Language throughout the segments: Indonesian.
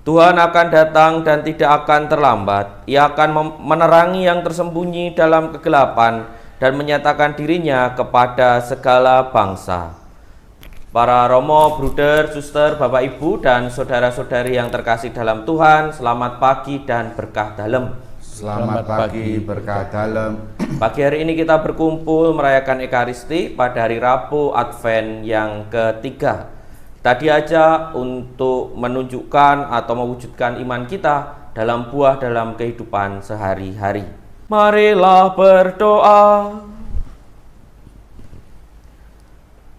Tuhan akan datang dan tidak akan terlambat. Ia akan menerangi yang tersembunyi dalam kegelapan dan menyatakan dirinya kepada segala bangsa. Para romo, bruder, suster, bapak, ibu, dan saudara-saudari yang terkasih dalam Tuhan, selamat pagi dan berkah dalem. Selamat pagi, berkah dalem. Pagi hari ini kita berkumpul merayakan Ekaristi pada hari Rabu Advent yang ketiga. Tadi aja untuk menunjukkan atau mewujudkan iman kita dalam buah dalam kehidupan sehari-hari. Marilah berdoa.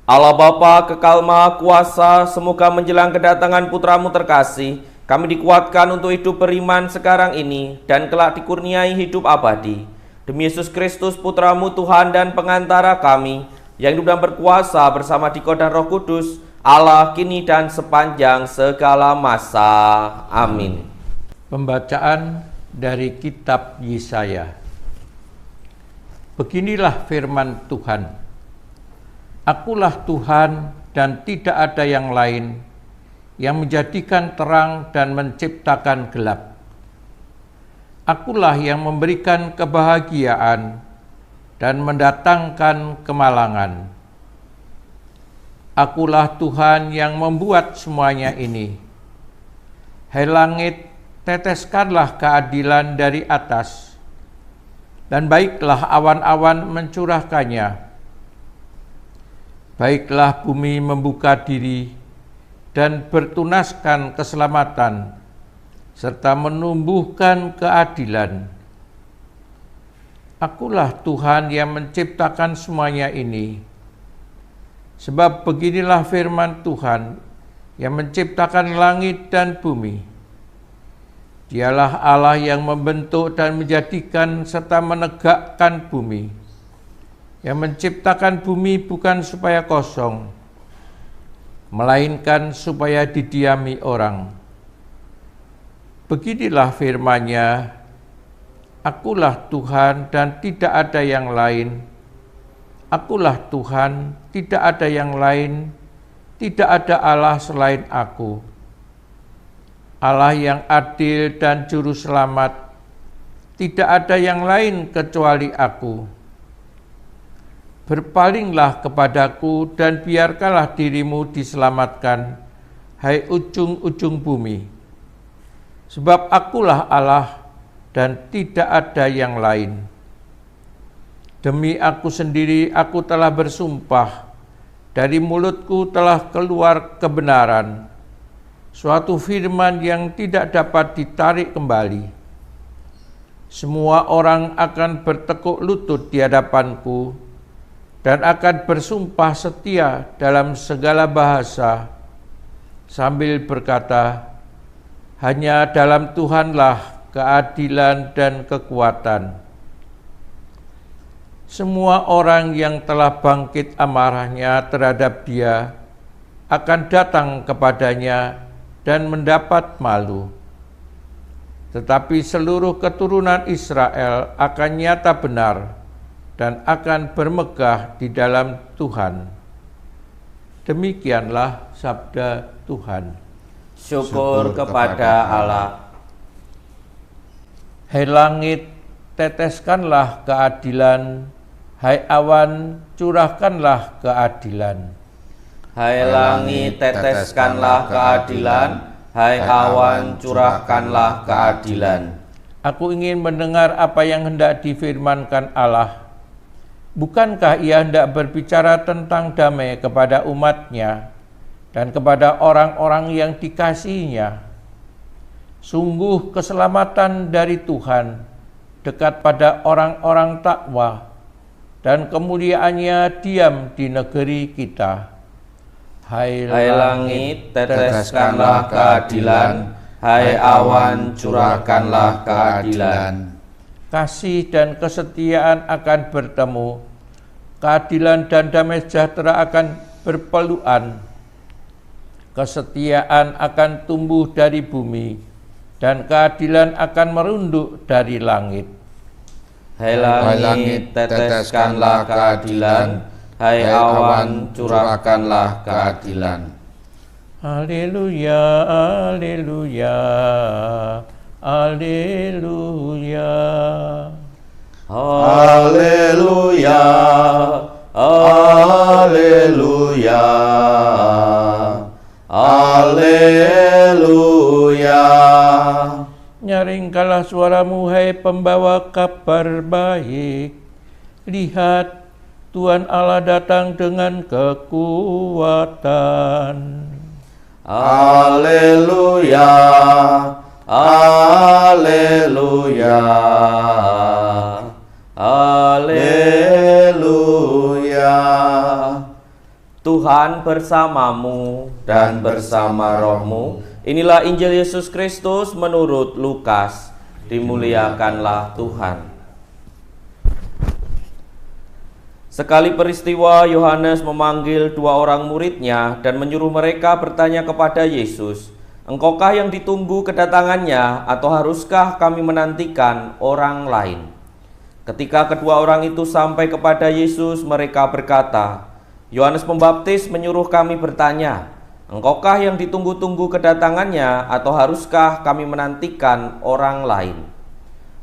Allah Bapa kekal maha kuasa, semoga menjelang kedatangan putramu terkasih, kami dikuatkan untuk hidup beriman sekarang ini dan kelak dikurniai hidup abadi. Demi Yesus Kristus putramu Tuhan dan pengantara kami, yang hidup dan berkuasa bersama Diko dan Roh Kudus, Allah kini dan sepanjang segala masa. Amin. Pembacaan dari kitab Yesaya. Beginilah firman Tuhan. Akulah Tuhan dan tidak ada yang lain, yang menjadikan terang dan menciptakan gelap. Akulah yang memberikan kebahagiaan dan mendatangkan kemalangan. Akulah Tuhan yang membuat semuanya ini. Hai langit, teteskanlah keadilan dari atas, dan baiklah awan-awan mencurahkannya. Baiklah bumi membuka diri dan bertunaskan keselamatan, serta menumbuhkan keadilan. Akulah Tuhan yang menciptakan semuanya ini. Sebab beginilah firman Tuhan yang menciptakan langit dan bumi. Dialah Allah yang membentuk dan menjadikan serta menegakkan bumi, yang menciptakan bumi bukan supaya kosong, melainkan supaya didiami orang. Beginilah firman-Nya, Akulah Tuhan dan tidak ada yang lain. Akulah Tuhan, tidak ada yang lain, tidak ada Allah selain Aku. Allah yang adil dan juru selamat, tidak ada yang lain kecuali Aku. Berpalinglah kepadaku dan biarkanlah dirimu diselamatkan, hai ujung-ujung bumi. Sebab Akulah Allah dan tidak ada yang lain. Demi Aku sendiri, Aku telah bersumpah, dari mulutku telah keluar kebenaran, suatu firman yang tidak dapat ditarik kembali. Semua orang akan bertekuk lutut di hadapanku, dan akan bersumpah setia dalam segala bahasa, sambil berkata, hanya dalam Tuhanlah keadilan dan kekuatan. Semua orang yang telah bangkit amarahnya terhadap Dia akan datang kepadanya dan mendapat malu. Tetapi seluruh keturunan Israel akan nyata benar dan akan bermegah di dalam Tuhan. Demikianlah sabda Tuhan. Syukur kepada Allah. Hai langit, teteskanlah keadilan. Hai awan, curahkanlah keadilan. Hai langit, teteskanlah keadilan. Hai awan, curahkanlah keadilan. Aku ingin mendengar apa yang hendak difirmankan Allah. Bukankah Ia hendak berbicara tentang damai kepada umat-Nya dan kepada orang-orang yang dikasihi-Nya? Sungguh keselamatan dari Tuhan dekat pada orang-orang takwa, dan kemuliaannya diam di negeri kita. Hai langit, teteskanlah keadilan. Hai awan, curahkanlah keadilan. Kasih dan kesetiaan akan bertemu, keadilan dan damai sejahtera akan berpelukan. Kesetiaan akan tumbuh dari bumi, dan keadilan akan merunduk dari langit. Hai langit, teteskanlah keadilan. Hai awan, curahkanlah keadilan. Haleluya, haleluya, haleluya. Haleluya, haleluya, haleluya. Nyaringkanlah suaramu, hai pembawa kabar baik. Lihat, Tuhan Allah datang dengan kekuatan. Haleluya, haleluya, haleluya. Tuhan bersamamu dan bersama rohmu. Inilah Injil Yesus Kristus menurut Lukas. Dimuliakanlah Tuhan. Sekali peristiwa, Yohanes memanggil 2 orang muridnya dan menyuruh mereka bertanya kepada Yesus, "Engkaukah yang ditunggu kedatangannya, atau haruskah kami menantikan orang lain?" Ketika kedua orang itu sampai kepada Yesus, mereka berkata, "Yohanes Pembaptis menyuruh kami bertanya, Engkaukah yang ditunggu-tunggu kedatangannya, atau haruskah kami menantikan orang lain?"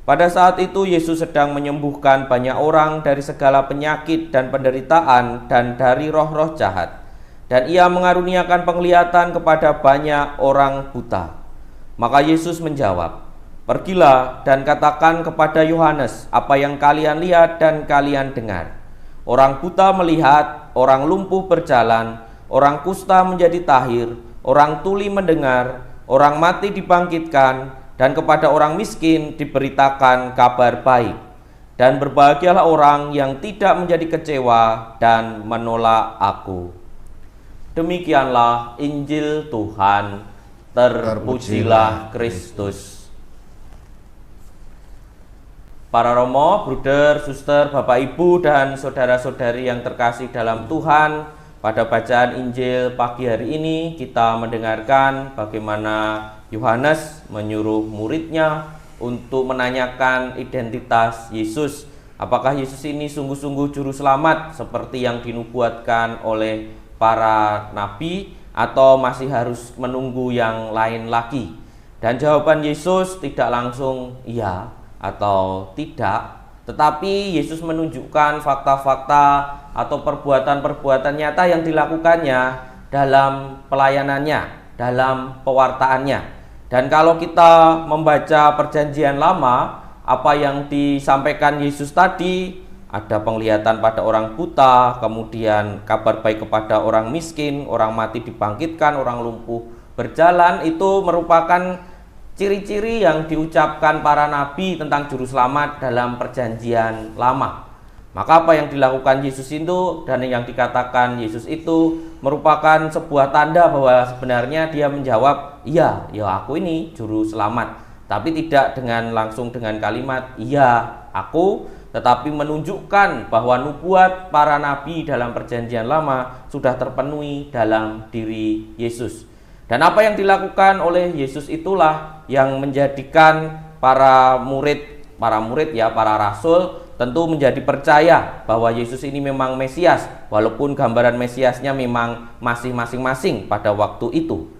Pada saat itu Yesus sedang menyembuhkan banyak orang dari segala penyakit dan penderitaan dan dari roh-roh jahat. Dan ia mengaruniakan penglihatan kepada banyak orang buta. Maka Yesus menjawab, "Pergilah dan katakan kepada Yohanes apa yang kalian lihat dan kalian dengar. Orang buta melihat, orang lumpuh berjalan, orang kusta menjadi tahir, orang tuli mendengar, orang mati dibangkitkan, dan kepada orang miskin diberitakan kabar baik. Dan berbahagialah orang yang tidak menjadi kecewa dan menolak Aku." Demikianlah Injil Tuhan. Terpujilah Kristus. Para romo, bruder, suster, bapak ibu, dan saudara-saudari yang terkasih dalam Tuhan, pada bacaan Injil pagi hari ini kita mendengarkan bagaimana Yohanes menyuruh muridnya untuk menanyakan identitas Yesus. Apakah Yesus ini sungguh-sungguh juru selamat seperti yang dinubuatkan oleh para nabi, atau masih harus menunggu yang lain lagi? Dan jawaban Yesus tidak langsung iya atau tidak, tetapi Yesus menunjukkan fakta-fakta atau perbuatan-perbuatan nyata yang dilakukannya dalam pelayanannya, dalam pewartaannya. Dan kalau kita membaca Perjanjian Lama, apa yang disampaikan Yesus tadi, ada penglihatan pada orang buta, kemudian kabar baik kepada orang miskin, orang mati dibangkitkan, orang lumpuh berjalan, itu merupakan ciri-ciri yang diucapkan para nabi tentang juru selamat dalam Perjanjian Lama. Maka apa yang dilakukan Yesus itu dan yang dikatakan Yesus itu merupakan sebuah tanda bahwa sebenarnya dia menjawab, "Iya, ya aku ini juru selamat." Tapi tidak dengan langsung dengan kalimat, "Iya, aku", tetapi menunjukkan bahwa nubuat para nabi dalam Perjanjian Lama sudah terpenuhi dalam diri Yesus. Dan apa yang dilakukan oleh Yesus itulah yang menjadikan para rasul tentu menjadi percaya bahwa Yesus ini memang Mesias, walaupun gambaran Mesiasnya memang masih masing-masing pada waktu itu.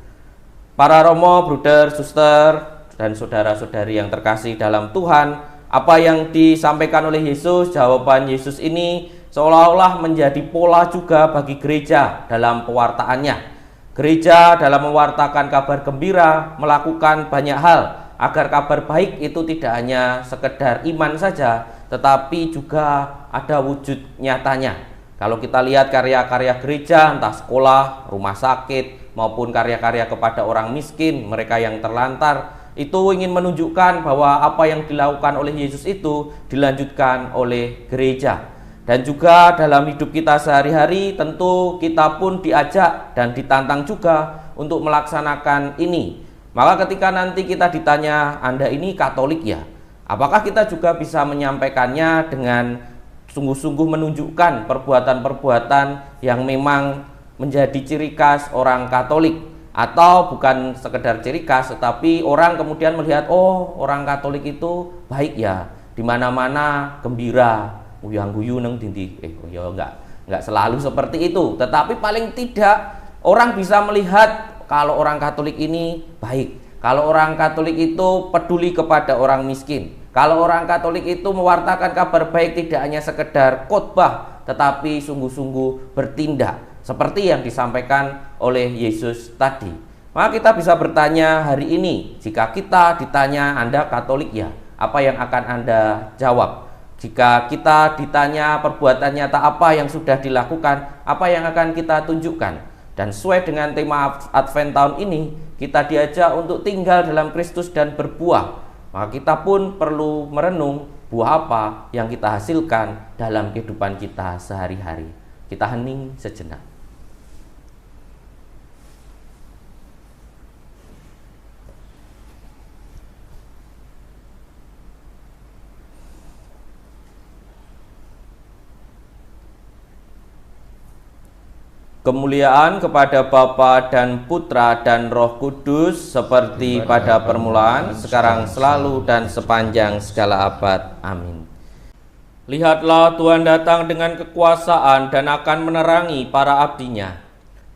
Para romo, bruder, suster, dan saudara-saudari yang terkasih dalam Tuhan, apa yang disampaikan oleh Yesus, jawaban Yesus ini seolah-olah menjadi pola juga bagi gereja dalam pewartaannya. Gereja dalam mewartakan kabar gembira melakukan banyak hal agar kabar baik itu tidak hanya sekedar iman saja, tetapi juga ada wujud nyatanya. Kalau kita lihat karya-karya gereja, entah sekolah, rumah sakit, maupun karya-karya kepada orang miskin, mereka yang terlantar, itu ingin menunjukkan bahwa apa yang dilakukan oleh Yesus itu dilanjutkan oleh gereja. Dan juga dalam hidup kita sehari-hari tentu kita pun diajak dan ditantang juga untuk melaksanakan ini. Maka ketika nanti kita ditanya, "Anda ini Katolik ya?" Apakah kita juga bisa menyampaikannya dengan sungguh-sungguh menunjukkan perbuatan-perbuatan yang memang menjadi ciri khas orang Katolik? Atau bukan sekedar ciri khas, tetapi orang kemudian melihat, oh, orang Katolik itu baik ya, di mana-mana gembira, uyang-guyu neng dindi. Ya enggak selalu seperti itu, tetapi paling tidak orang bisa melihat kalau orang Katolik ini baik, kalau orang Katolik itu peduli kepada orang miskin, kalau orang Katolik itu mewartakan kabar baik tidak hanya sekedar khotbah, tetapi sungguh-sungguh bertindak seperti yang disampaikan oleh Yesus tadi. Maka kita bisa bertanya hari ini, jika kita ditanya Anda Katolik ya, apa yang akan Anda jawab? Jika kita ditanya perbuatan nyata apa yang sudah dilakukan, apa yang akan kita tunjukkan? Dan sesuai dengan tema Advent tahun ini, kita diajak untuk tinggal dalam Kristus dan berbuah. Maka kita pun perlu merenung buah apa yang kita hasilkan dalam kehidupan kita sehari-hari. Kita hening sejenak. Kemuliaan kepada Bapa dan Putra dan Roh Kudus, seperti pada permulaan, sekarang, selalu, dan sepanjang segala abad. Amin. Lihatlah, Tuhan datang dengan kekuasaan dan akan menerangi para abdinya.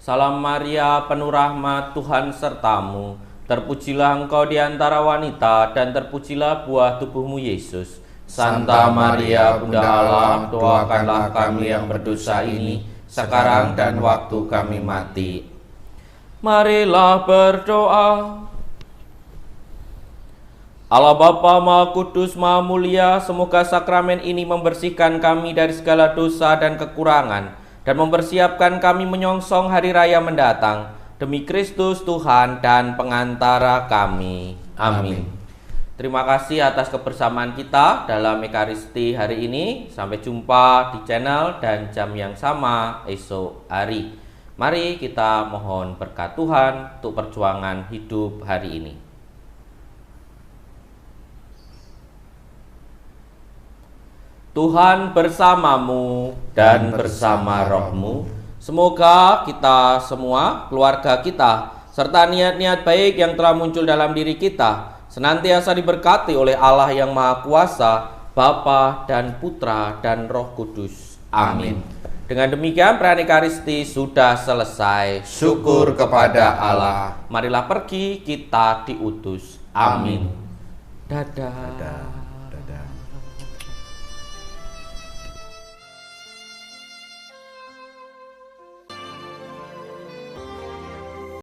Salam Maria, penuh rahmat, Tuhan sertamu. Terpujilah engkau di antara wanita, dan terpujilah buah tubuhmu, Yesus. Santa Maria, Bunda Allah, doakanlah kami yang berdosa ini, sekarang dan waktu kami mati. Marilah berdoa. Allah Bapa Maha Kudus, Maha Mulia, semoga sakramen ini membersihkan kami dari segala dosa dan kekurangan, dan mempersiapkan kami menyongsong hari raya mendatang. Demi Kristus Tuhan dan pengantara kami. Amin. Terima kasih atas kebersamaan kita dalam Ekaristi hari ini. Sampai jumpa di channel dan jam yang sama esok hari. Mari kita mohon berkat Tuhan untuk perjuangan hidup hari ini. Tuhan bersamamu dan bersama rohmu. Semoga kita semua, keluarga kita, serta niat-niat baik yang telah muncul dalam diri kita senantiasa diberkati oleh Allah yang Maha Kuasa, Bapa dan Putra dan Roh Kudus. Amin. Dengan demikian perayaan Ekaristi sudah selesai. Syukur kepada Allah. Marilah pergi, kita diutus. Amin. Dadah.